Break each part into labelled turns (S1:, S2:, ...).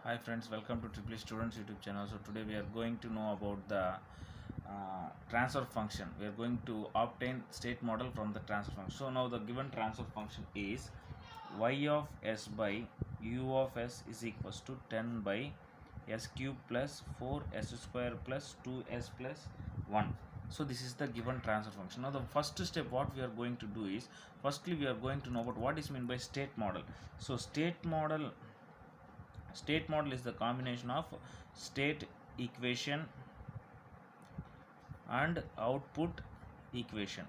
S1: Hi friends, welcome to Triple Students YouTube channel. So today we are going to know about the transfer function. We are going to obtain state model from the transfer function. So now the given transfer function is y of s by u of s is equals to 10 by s cube plus 4s square plus 2s plus 1. So this is the given transfer function. Now the first step what we are going to do is, firstly we are going to know about what is meant by state model. So state model is the combination of state equation and output equation.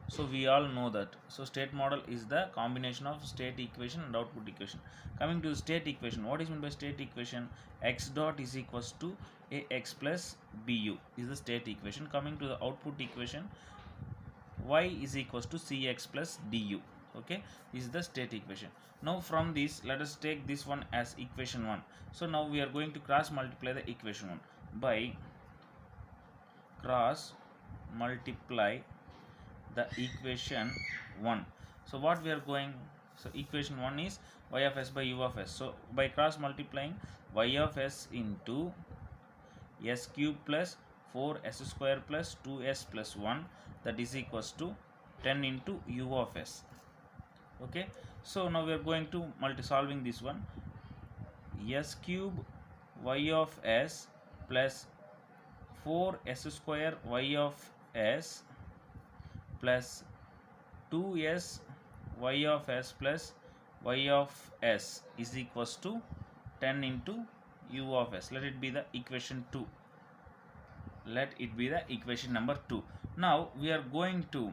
S1: So we all know that. So state model is the combination of state equation and output equation. Coming to the state equation, what is meant by state equation? X dot is equals to ax plus bu is the state equation. Coming to the output equation, y is equals to cx plus du. Okay, this is the state equation. Now from this, let us take this one as equation 1. So now we are going to cross multiply the equation 1 by cross multiply the equation 1. So what we are going, so equation 1 is y of s by u of s. So by cross multiplying y of s into s cube plus 4s square plus 2s plus 1, that is equals to 10 into u of s. Okay, so now we are going to solving this one. S cube y of s plus 4s square y of s plus 2s y of s plus y of s is equals to 10 into u of s. Let it be the equation 2. Let it be the equation number 2. Now we are going to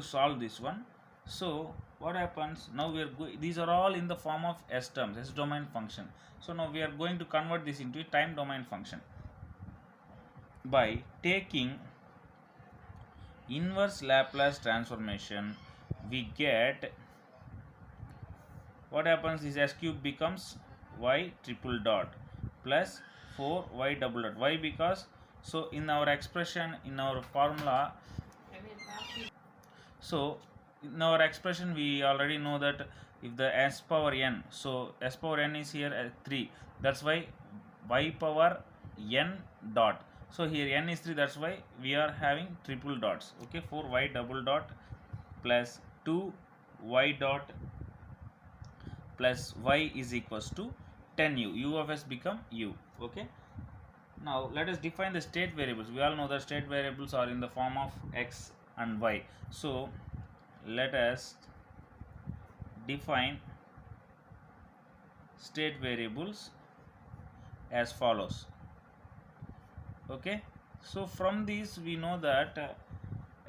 S1: solve this one. So what happens now? These are all in the form of s terms, s domain function. So now we are going to convert this into a time domain function by taking inverse Laplace transformation. We get, what happens is s cube becomes y triple dot plus 4y double dot. Why? Because so in our expression, in our formula, so in our expression we already know that if the s power n, so s power n is here at 3, that's why y power n dot. So here n is 3, that's why we are having triple dots. Okay, 4y double dot plus 2y dot plus y is equals to 10u. U of s become u. Okay, now let us define the state variables. We all know that state variables are in the form of x and y. So let us define state variables as follows. Okay, so from these we know that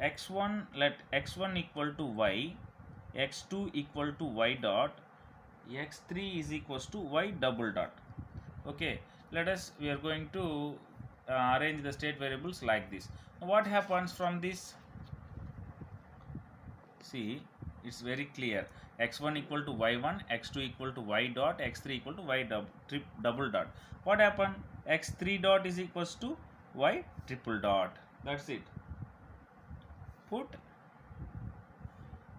S1: x1, let x1 equal to y, x2 equal to y dot, x3 is equals to y double dot. Okay, we are going to arrange the state variables like this. What happens from this? See, it's very clear. X1 equal to y1, x2 equal to y dot, x3 equal to y double dot. What happened? x3 dot is equals to y triple dot. That's it. Put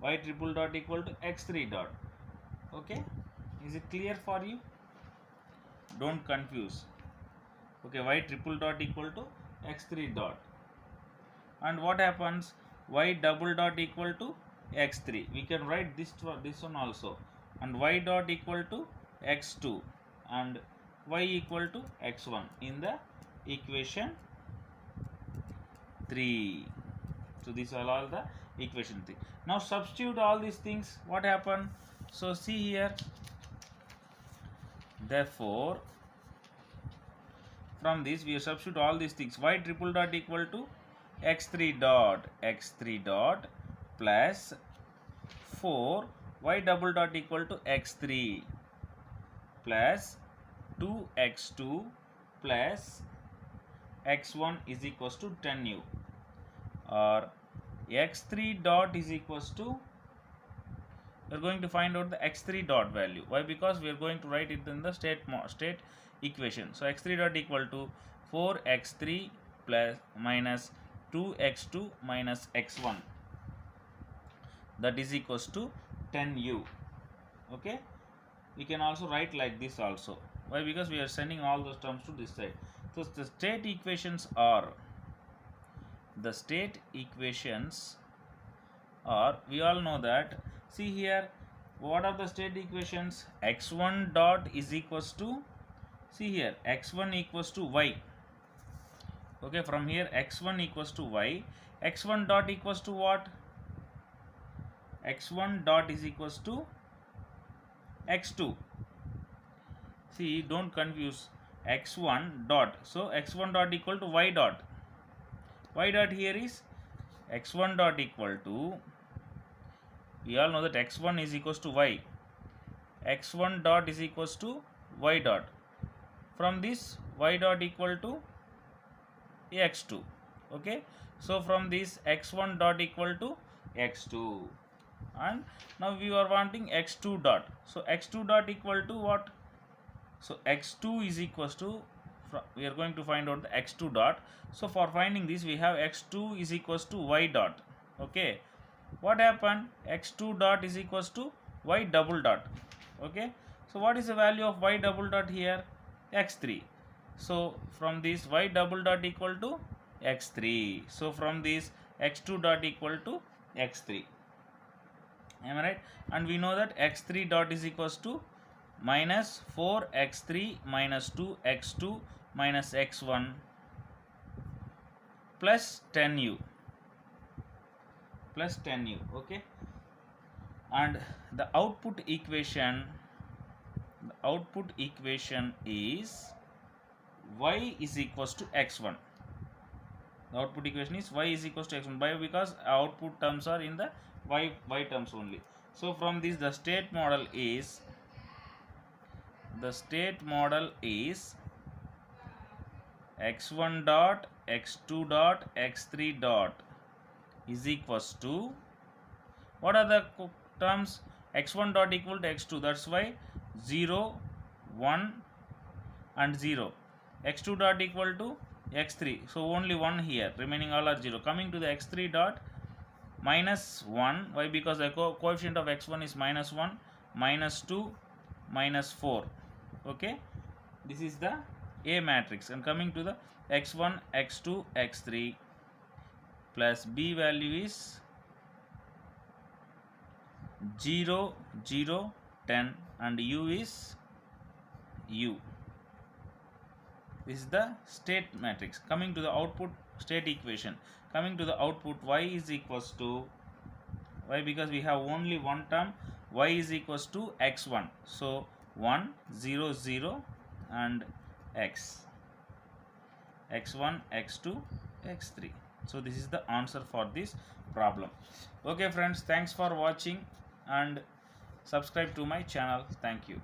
S1: y triple dot equal to x3 dot. Okay, is it clear for you? Don't confuse. Okay, y triple dot equal to x3 dot. And what happens? Y double dot equal to x3. We can write this one also. And y dot equal to x2 and y equal to x1 in the equation 3. So these are all the equation 3. Now substitute all these things. What happened? So see here. Therefore, from this we substitute all these things. Y triple dot equal to x3 dot plus 4 y double dot equal to x3 plus 2x2 plus x1 is equals to 10u, or x3 dot is equals to, we are going to find out the x3 dot value. Why? Because we are going to write it in the state equation. So x3 dot equal to 4x3 plus minus 2x2 minus x1, that is equals to 10u. Okay, we can also write like this also. Why? Because we are sending all those terms to this side. So the state equations are, we all know that. See here, what are the state equations? X1 dot is equals to, see here, x1 equals to y. Okay, from here x1 equals to y. X1 dot equals to what? X1 dot is equals to x2. See, don't confuse x1 dot. So x1 dot equal to y dot. Y dot here is x1 dot equal to, we all know that x1 is equals to y. X1 dot is equals to y dot. From this, y dot equal to x2. Okay, so from this x1 dot equal to x2, and now we are wanting x2 dot. So x2 dot equal to what? So x2 is equals to, we are going to find out the x2 dot. So for finding this, we have x2 is equals to y dot. Okay, what happened? X2 dot is equals to y double dot. Okay, so what is the value of y double dot here? X3. So from this, y double dot equal to x3. So from this, x2 dot equal to x3. Am I right? And we know that x3 dot is equals to minus 4x3 minus 2x2 minus x1 plus 10u. Okay, and the output equation is y is equals to x1. The output equation is y is equals to x1. Why? Because output terms are in the y terms only. So from this, the state model is x1 dot, x2 dot, x3 dot is equals to, what are the terms? X1 dot equal to x2, that's why 0, 1 and 0. X2 dot equal to x3, so only 1 here, remaining all are 0. Coming to the x3 dot, minus 1. Why? Because the coefficient of x1 is minus 1, minus 2, minus 4. Okay, this is the A matrix. And coming to the x1, x2, x3 plus B value is 0, 0, 10 and U is U. This is the state matrix. Coming to the output state equation, coming to the output, y is equals to, why? Because we have only one term, y is equals to x1. So 1, 0, 0 and x1, x2, x3. So this is the answer for this problem. Okay friends, thanks for watching and subscribe to my channel. Thank you.